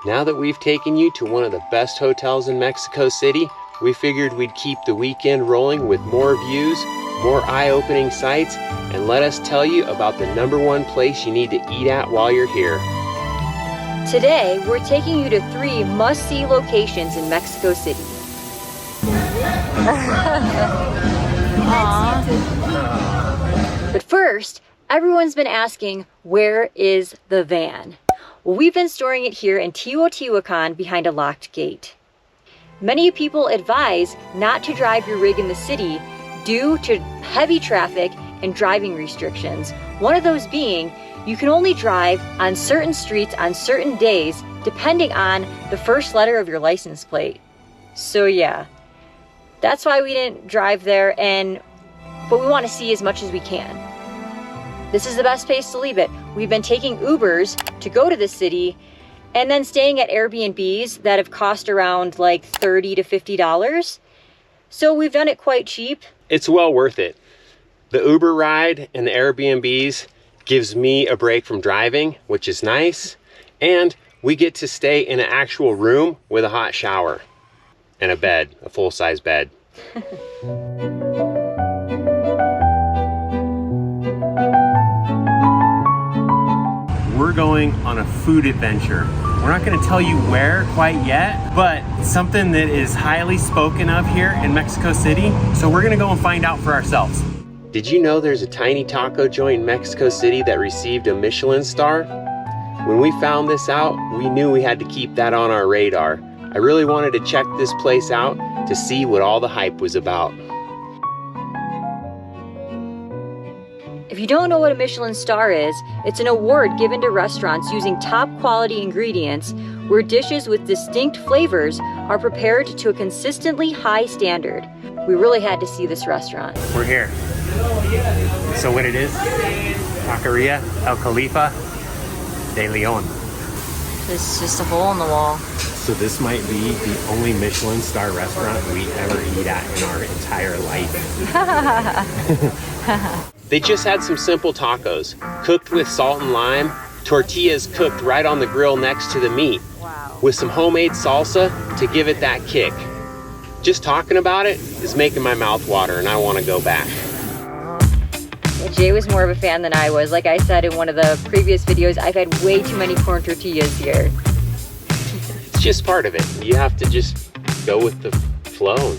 Now that we've taken you to one of the best hotels in Mexico City, we figured we'd keep the weekend rolling with more views, more eye-opening sights, and let us tell you about the #1 place you need to eat at while you're here. Today, we're taking you to 3 must-see locations in Mexico City. But first, everyone's been asking, where is the van? Well, we've been storing it here in Teotihuacan behind a locked gate. Many people advise not to drive your rig in the city due to heavy traffic and driving restrictions. One of those being, you can only drive on certain streets on certain days depending on the first letter of your license plate. So yeah, that's why we didn't drive there, but we want to see as much as we can. This is the best place to leave it. We've been taking Ubers to go to the city and then staying at Airbnbs that have cost around like $30 to $50. So we've done it quite cheap. It's well worth it. The Uber ride and the Airbnbs gives me a break from driving, which is nice. And we get to stay in an actual room with a hot shower and a bed, a full-size bed. We're going on a food adventure. We're not going to tell you where quite yet, but something that is highly spoken of here in Mexico City. So we're going to go and find out for ourselves. Did you know there's a tiny taco joint in Mexico City that received a Michelin star? When we found this out, we knew we had to keep that on our radar. I really wanted to check this place out to see what all the hype was about. If you don't know what a Michelin star is, it's an award given to restaurants using top quality ingredients where dishes with distinct flavors are prepared to a consistently high standard. We really had to see this restaurant. We're here. So what it is? Taqueria El Califa de Leon. It's just a hole in the wall. So this might be the only Michelin star restaurant we ever eat at in our entire life. They just had some simple tacos, cooked with salt and lime, tortillas cooked right on the grill next to the meat, with some homemade salsa to give it that kick. Just talking about it is making my mouth water and I want to go back. Jay was more of a fan than I was. Like I said in one of the previous videos, I've had way too many corn tortillas here. It's just part of it. You have to just go with the flow.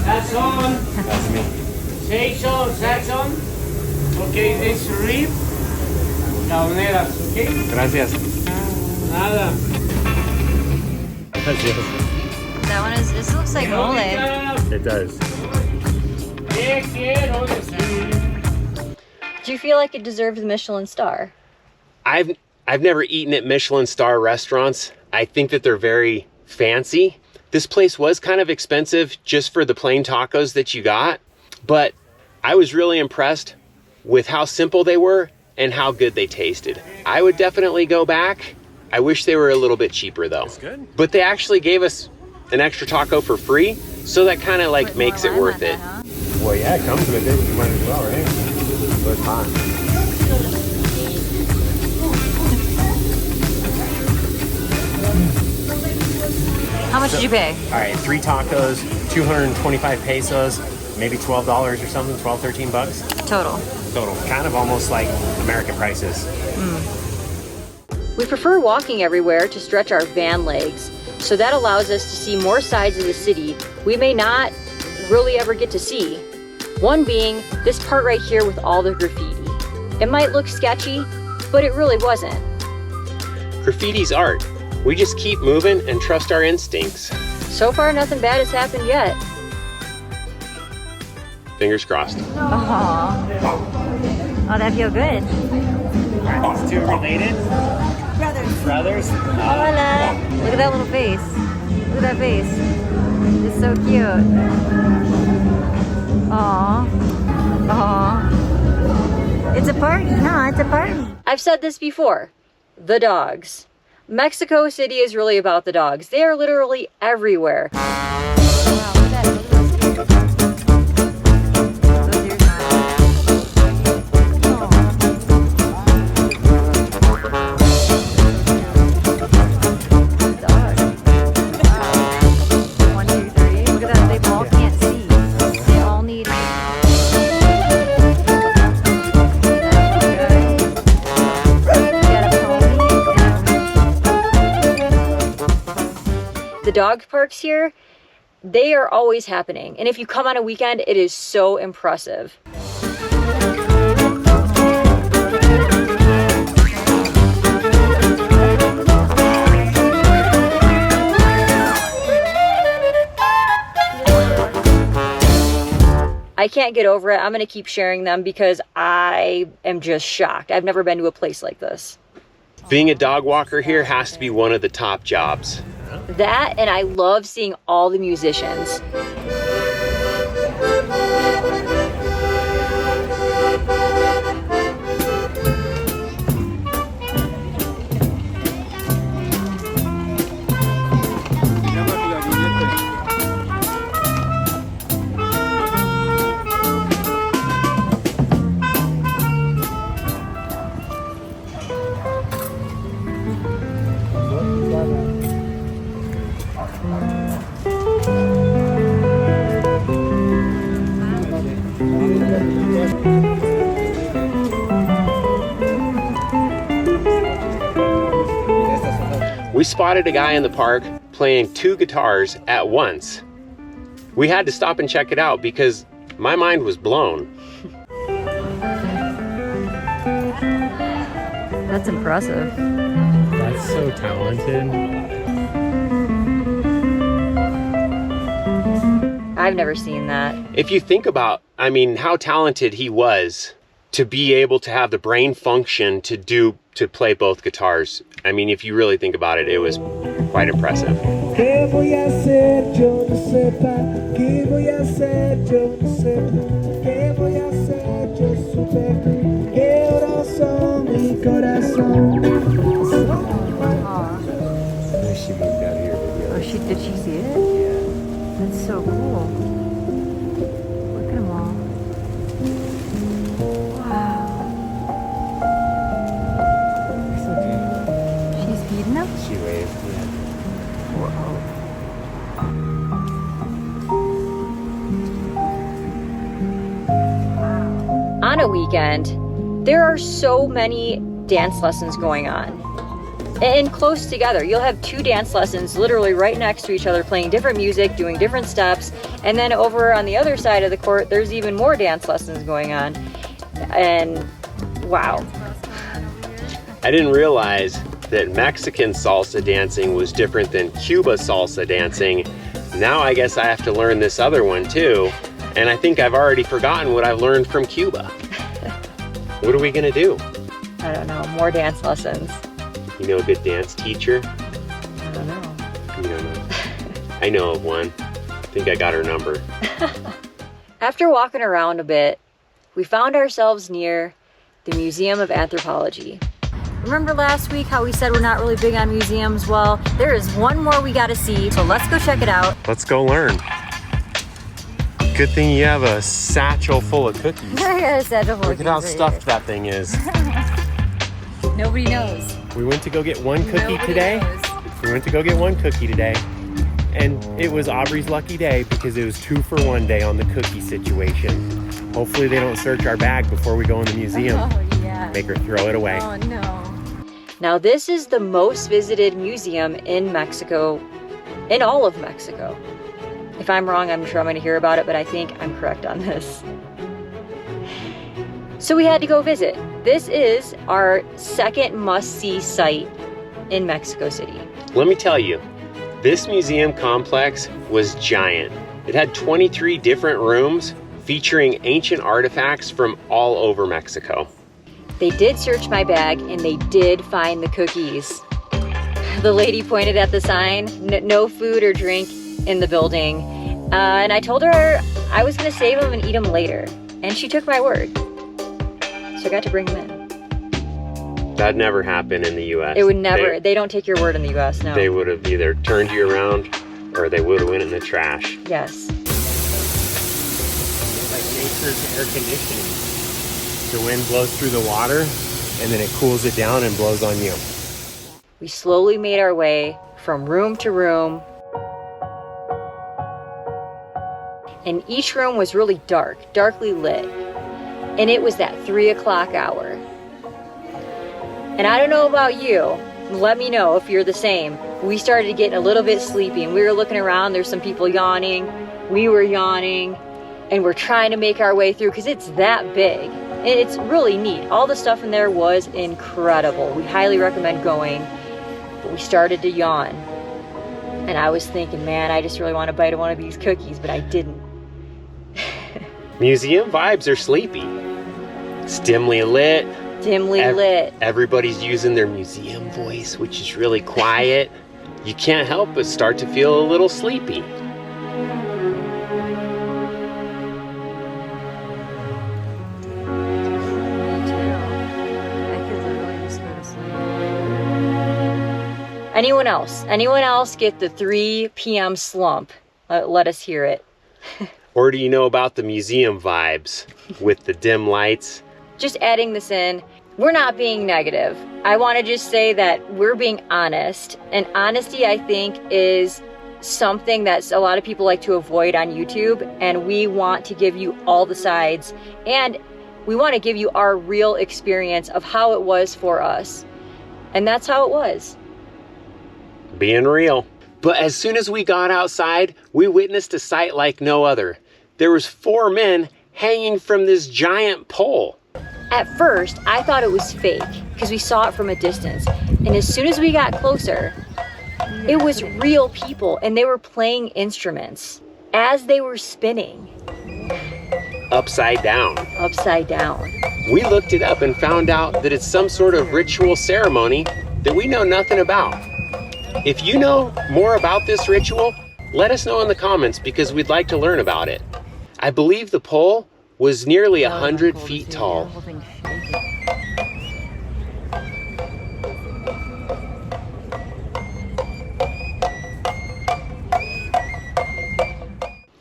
That's on. That's me. Jason, that's on. Okay, this rib. Launeras, okay? Gracias. Nada. Gracias. That one is, this looks like mole. It does. Do you feel like it deserves the Michelin star? I've never eaten at Michelin star restaurants. I think that they're very fancy. This place was kind of expensive just for the plain tacos that you got, but I was really impressed with how simple they were and how good they tasted. I would definitely go back. I wish they were a little bit cheaper though. That's good. But they actually gave us an extra taco for free, so that kind of like makes it worth it. Huh? Well, yeah, it comes with it. You might as well, right? So it's hot. How much did you pay? All right, 3 tacos, 225 pesos, maybe $12 or something, 12, 13 bucks. Total. Kind of almost like American prices. We prefer walking everywhere to stretch our van legs, so that allows us to see more sides of the city we may not really ever get to see. One being this part right here with all the graffiti. It might look sketchy, but it really wasn't. Graffiti's art. We just keep moving and trust our instincts. So far, nothing bad has happened yet. Fingers crossed. Oh, that feel good. Are these 2 related? Brothers? Hola. Look at that little face. Look at that face. It's so cute. Aww. It's a party, huh? It's a party. I've said this before. The dogs. Mexico City is really about the dogs. They are literally everywhere. The dog parks here, they are always happening. And if you come on a weekend, it is so impressive. I can't get over it. I'm gonna keep sharing them because I am just shocked. I've never been to a place like this. Being a dog walker here has to be one of the top jobs. That, and I love seeing all the musicians. We spotted a guy in the park playing 2 guitars at once. We had to stop and check it out because my mind was blown. That's impressive. That's so talented. I've never seen that. If you think about, I mean, how talented he was to be able to have the brain function to play both guitars. I mean, if you really think about it, it was quite impressive. She moved out here. Oh, did she see it? Yeah. That's so cool. Look at them all. Wow. It's okay. She's feeding them? She waved, yeah. Whoa. On a weekend, there are so many dance lessons going on. And close together. You'll have 2 dance lessons literally right next to each other, playing different music, doing different steps. And then over on the other side of the court, there's even more dance lessons going on. And wow. I didn't realize that Mexican salsa dancing was different than Cuba salsa dancing. Now I guess I have to learn this other one too. And I think I've already forgotten what I've learned from Cuba. What are we gonna do? I don't know, more dance lessons. You know a good dance teacher? I don't know. You don't know. I know of one. I think I got her number. After walking around a bit, we found ourselves near the Museum of Anthropology. Remember last week how we said we're not really big on museums? Well, there is one more we gotta see, so let's go check it out. Let's go learn. Good thing you have a satchel full of cookies. I got a satchel full of Look at how cookies right stuffed that thing is. here. Nobody knows. We went to go get one cookie Nobody today. knows. We went to go get one cookie today. And it was AuBrey's lucky day because it was 2 for 1 day on the cookie situation. Hopefully they don't search our bag before we go in the museum. Oh, yeah. Make her throw it away. Oh, no. Now, this is the most visited museum in Mexico, in all of Mexico. If I'm wrong, I'm sure I'm going to hear about it, but I think I'm correct on this. So we had to go visit. This is our second must-see site in Mexico City. Let me tell you, this museum complex was giant. It had 23 different rooms featuring ancient artifacts from all over Mexico. They did search my bag and they did find the cookies. The lady pointed at the sign, no food or drink in the building. And I told her I was gonna save them and eat them later. And she took my word. So I got to bring them in. That'd never happen in the US. It would never, they don't take your word in the US, no. They would have either turned you around or they would have went in the trash. Yes. It's like nature's air conditioning. The wind blows through the water and then it cools it down and blows on you. We slowly made our way from room to room. And each room was really dark, darkly lit. And it was that 3 o'clock hour. And I don't know about you, Let me know if you're the same. We started getting a little bit sleepy and we were looking around. There's some people yawning. We were yawning and we're trying to make our way through because it's that big. And it's really neat. All the stuff in there was incredible. We highly recommend going. But we started to yawn. And I was thinking, man, I just really want a bite of one of these cookies, but I didn't. Museum vibes are sleepy. It's dimly lit. Dimly lit. Everybody's using their museum voice, which is really quiet. You can't help but start to feel a little sleepy. Anyone else? Anyone else get the 3 p.m. slump? Let us hear it. Or do you know about the museum vibes with the dim lights? Just adding this in, we're not being negative. I want to just say that we're being honest. And honesty, I think, is something that a lot of people like to avoid on YouTube. And we want to give you all the sides. And we want to give you our real experience of how it was for us. And that's how it was. Being real. But as soon as we got outside, we witnessed a sight like no other. There was 4 men hanging from this giant pole. At first, I thought it was fake because we saw it from a distance. And as soon as we got closer, it was real people and they were playing instruments as they were spinning. Upside down. Upside down. We looked it up and found out that it's some sort of ritual ceremony that we know nothing about. If you know more about this ritual, let us know in the comments because we'd like to learn about it. I believe the pole was nearly 100 feet tall.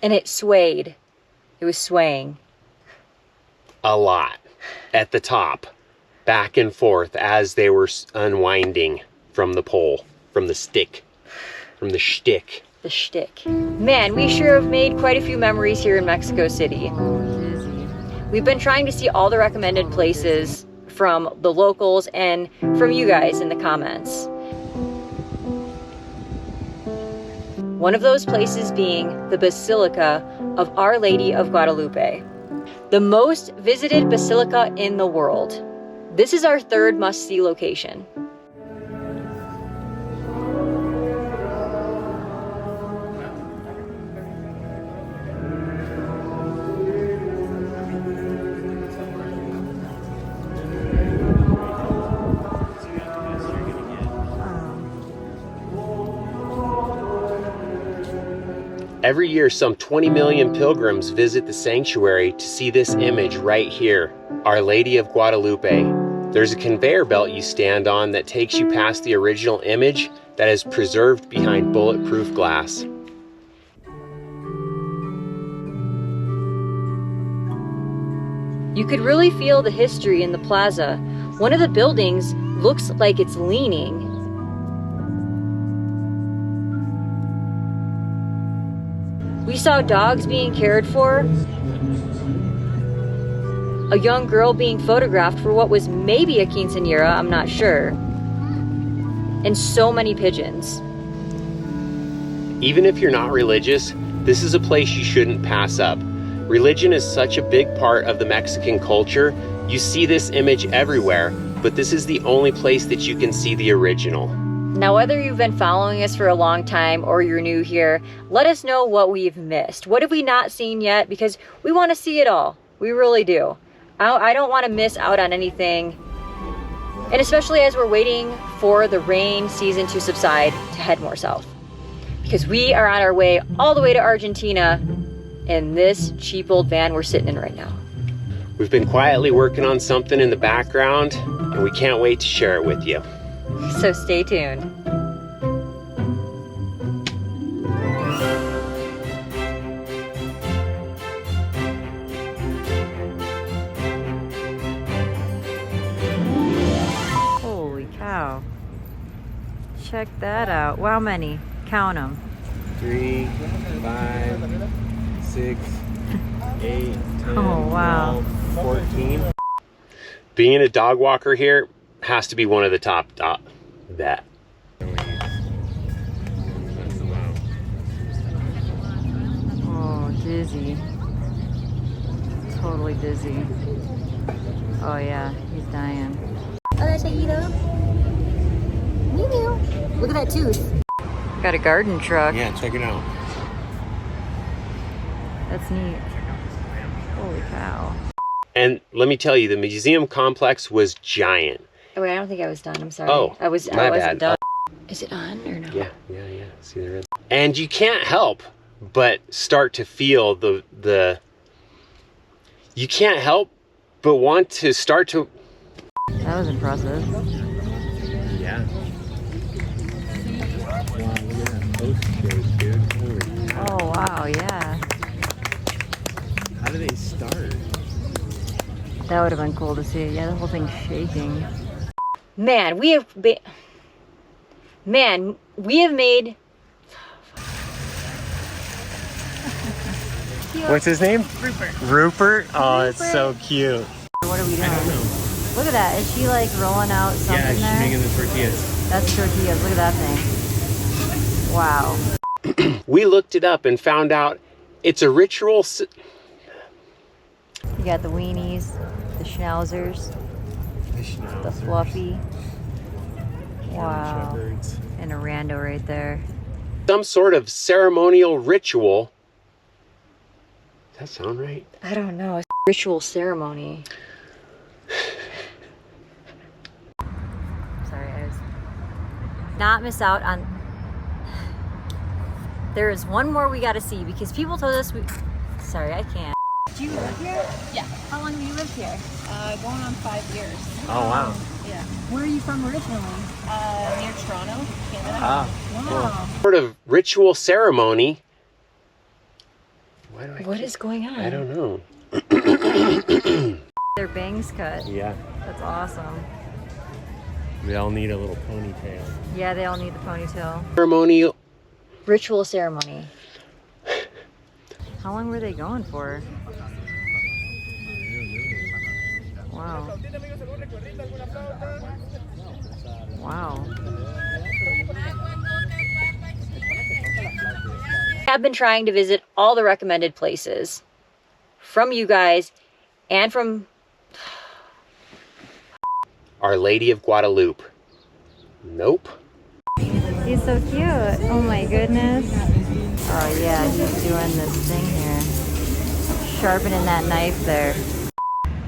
And it swayed. It was swaying. A lot. At the top. Back and forth as they were unwinding from the pole. From the stick. From the shtick. The shtick. Man, we sure have made quite a few memories here in Mexico City. We've been trying to see all the recommended places from the locals and from you guys in the comments. One of those places being the Basilica of Our Lady of Guadalupe, the most visited basilica in the world. This is our 3rd must-see location. Every year, some 20 million pilgrims visit the sanctuary to see this image right here, Our Lady of Guadalupe. There's a conveyor belt you stand on that takes you past the original image that is preserved behind bulletproof glass. You could really feel the history in the plaza. One of the buildings looks like it's leaning. We saw dogs being cared for, a young girl being photographed for what was maybe a quinceañera, I'm not sure, and so many pigeons. Even if you're not religious, this is a place you shouldn't pass up. Religion is such a big part of the Mexican culture. You see this image everywhere, but this is the only place that you can see the original. Now, whether you've been following us for a long time or you're new here, let us know what we've missed. What have we not seen yet? Because we want to see it all. We really do. I don't want to miss out on anything. And especially as we're waiting for the rain season to subside to head more south. Because we are on our way all the way to Argentina in this cheap old van we're sitting in right now. We've been quietly working on something in the background, and we can't wait to share it with you. So stay tuned. Holy cow. Check that out. Wow, many. Count them. 3, 5, 6, 8, 10, Oh, wow. 12, 14. Being a dog walker here has to be one of the top that. Oh, dizzy. Totally dizzy. Oh yeah, he's dying. Hola, Taquito. Look at that tooth. Got a garden truck. Yeah, check it out. That's neat. Holy cow. And let me tell you, the museum complex was giant. Oh wait, I don't think I was done. I'm sorry. Oh, I wasn't bad. done. Is it on or no? Yeah. See the red. And you can't help but start to feel the. You can't help but want to start to. That was impressive. Yeah. Wow, look at that post shake, dude. Holy cow. Oh wow, yeah. How do they start? That would have been cool to see. Yeah, the whole thing's shaking. Man, we have made. What's his name? Rupert. Rupert? Oh, Rupert. it's so cute. What are we doing? I don't know. Look at that. Is she like rolling out something Yeah, she's there? making the tortillas. That's tortillas. Look at that thing. Wow. We looked it up and found out it's a ritual. You got the weenies, the schnauzers, the fluffy. Wow. And a rando right there. Some sort of ceremonial ritual. Does that sound right? I don't know. It's a ritual ceremony. Sorry, I was not miss out on. There is one more we got to see because people told us we. Sorry, I can't. Do you live here? Yeah. How long have you lived here? Going on 5 years. Oh, wow. Yeah. Where are you from originally? Near Toronto, Canada. Wow. Sort of ritual ceremony. Why do What is going on? I don't know. Their bangs cut. Yeah. That's awesome. We all need a little ponytail. Yeah, they all need the ponytail. Ceremonial. Ritual ceremony. How long were they going for? Wow. Wow. I've been trying to visit all the recommended places from you guys and from Our Lady of Guadalupe. Nope. He's so cute. Oh my goodness. Oh yeah, he's doing this thing here. Sharpening that knife there.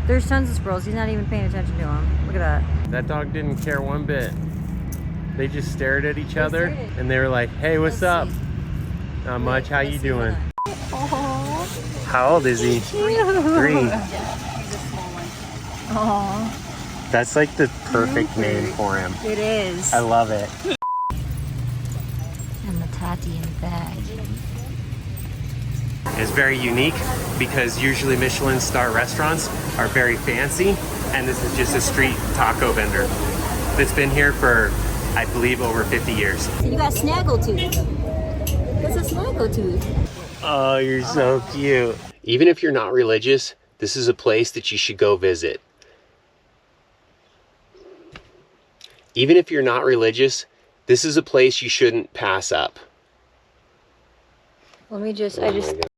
There's tons of squirrels. He's not even paying attention to them. Look at that. That dog didn't care one bit. They just stared at each other and they were like, hey, what's up? Not much. How you doing? Oh, How old is he? 3. He's a small one. oh, That's like the perfect name for him. it is. I love it. And the Tati in the bag. It's very unique because usually Michelin star restaurants are very fancy, and this is just a street taco vendor that's been here for, I believe, over 50 years. You got Snaggletooth. That's a Snaggletooth. Oh, you're so cute. Even if you're not religious, this is a place that you should go visit. Even if you're not religious, this is a place you shouldn't pass up. Let me just, Oh my God.